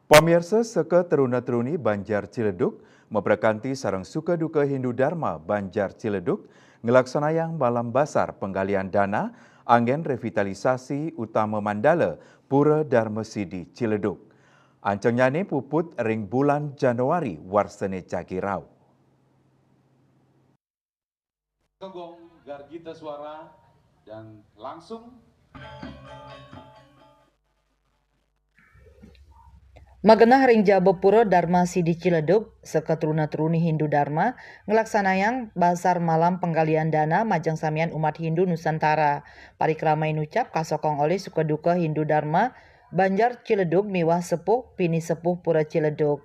Pamirsa seka teruna-teruni Banjar Ciledug memberkanti sarang suka duka Hindu Dharma Banjar Ciledug ngelaksanayang malam basar penggalian dana angin revitalisasi utama Mandala Pura Dharma Sidi Ciledug. Ancangnyane puput ring bulan Januari warsene Cakirau. Gong gargita suara dan langsung Magenah ring Jabopuro Dharma Sidi Ciledug seketeruna-teruni Hindu Dharma ngelaksanayang basar malam penggalian dana majang samian umat Hindu Nusantara. Parikrama inucap kasokong oleh sukaduka Hindu Dharma Banjar Ciledug miwah sepuh pini sepuh Pura Ciledug.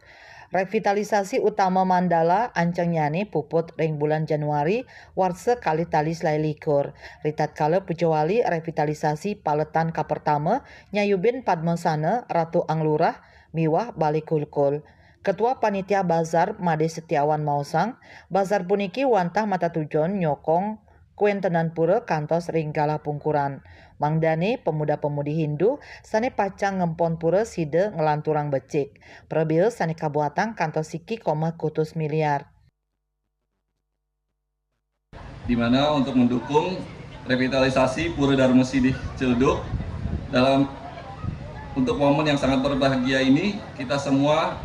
Revitalisasi utama Mandala ancangnyane puput ring bulan Januari warse kali talis lai likur. Ritat kala pucawali revitalisasi paletan ka pertama Nyayubin Padmasana Ratu Anglurah miwah balik kulkul. Ketua Panitia Bazar Made Setiawan Mausang, bazar puniki wantah mata tujon nyokong kuentenan pura kantos ringgala pungkuran. Mangdane pemuda-pemudi Hindu sane pacang ngempon pura side ngelanturang becik. Prebil sane kabuatan kantos siki koma kutus miliar. Di mana untuk mendukung revitalisasi Pura Dharma Sidi Ciledug untuk momen yang sangat berbahagia ini, kita semua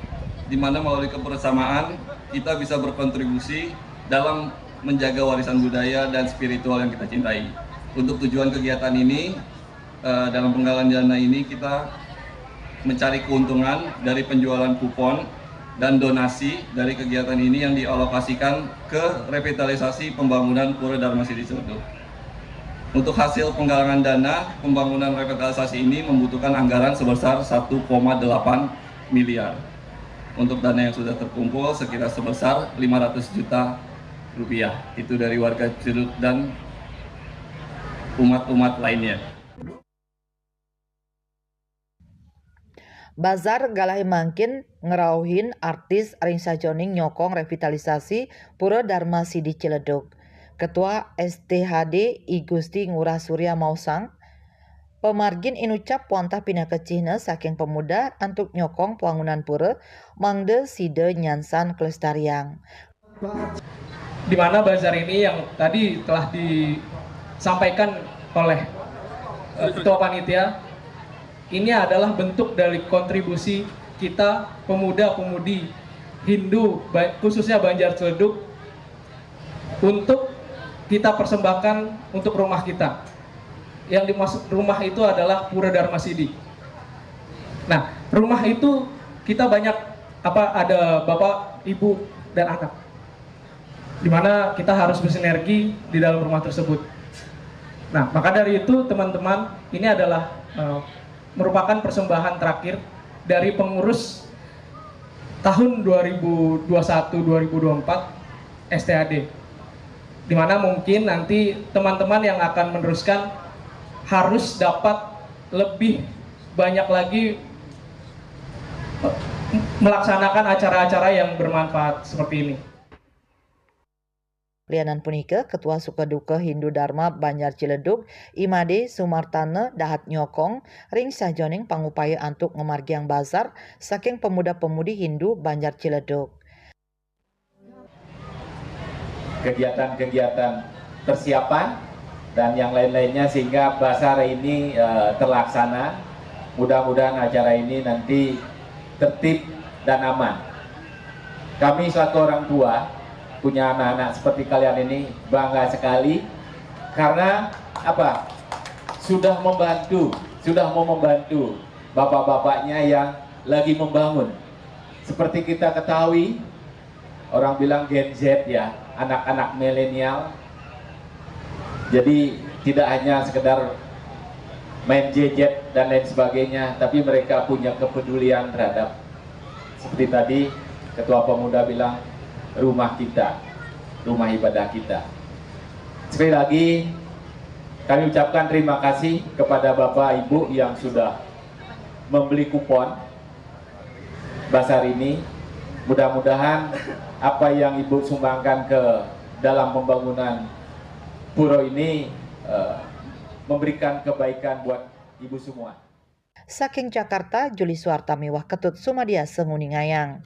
di mana melalui kebersamaan kita bisa berkontribusi dalam menjaga warisan budaya dan spiritual yang kita cintai. Untuk tujuan kegiatan ini, dalam penggalan dana ini kita mencari keuntungan dari penjualan kupon dan donasi dari kegiatan ini yang dialokasikan ke revitalisasi pembangunan Pura Dharma Sidi Ciledug. Untuk hasil penggalangan dana, pembangunan revitalisasi ini membutuhkan anggaran sebesar 1,8 miliar. Untuk dana yang sudah terkumpul sekitar sebesar 500 juta rupiah. Itu dari warga Ciledug dan umat-umat lainnya. Bazar galahi mangkin ngerauhin artis ring sajoning nyokong revitalisasi Pura Dharma Sidi Ciledug. Ketua STHD I Gusti Ngurah Surya Mausang, pemargin inucap wantah pina kecihna saking pemuda antuk nyokong pembangunan pura mangde side nyansan kelestarian. Di mana bazar ini yang tadi telah disampaikan oleh Ketua Panitia, ini adalah bentuk dari kontribusi kita pemuda-pemudi Hindu khususnya Banjar Ciledug untuk kita persembahkan untuk rumah kita. Yang dimaksud rumah itu adalah Pura Dharma Sidi. Nah, rumah itu kita banyak ada bapak, ibu, dan anak. Dimana kita harus bersinergi di dalam rumah tersebut. Nah, maka dari itu teman-teman, ini adalah merupakan persembahan terakhir dari pengurus tahun 2021-2024 STHD. Dimana mungkin nanti teman-teman yang akan meneruskan harus dapat lebih banyak lagi melaksanakan acara-acara yang bermanfaat seperti ini. Lianan punika Ketua Sukaduka Hindu Dharma Banjar Ciledug Imade Sumartana dahat nyokong ring sajoning pangupaya antuk ngemargiang bazar saking pemuda-pemudi Hindu Banjar Ciledug. Kegiatan-kegiatan persiapan dan yang lain-lainnya sehingga basar ini terlaksana. Mudah-mudahan acara ini nanti tertib dan aman. Kami suatu orang tua punya anak-anak seperti kalian ini bangga sekali karena sudah mau membantu bapak-bapaknya yang lagi membangun. Seperti kita ketahui, orang bilang Gen Z ya, anak-anak milenial. Jadi tidak hanya sekedar main gadget dan lain sebagainya, tapi mereka punya kepedulian terhadap, seperti tadi Ketua Pemuda bilang, rumah kita, rumah ibadah kita. Sekali lagi kami ucapkan terima kasih kepada Bapak Ibu yang sudah membeli kupon basar ini. Mudah-mudahan apa yang Ibu sumbangkan ke dalam pembangunan pura ini memberikan kebaikan buat Ibu semua. Saking Jakarta, Juli Suarta Mewah Ketut Sumadia Semuningayang.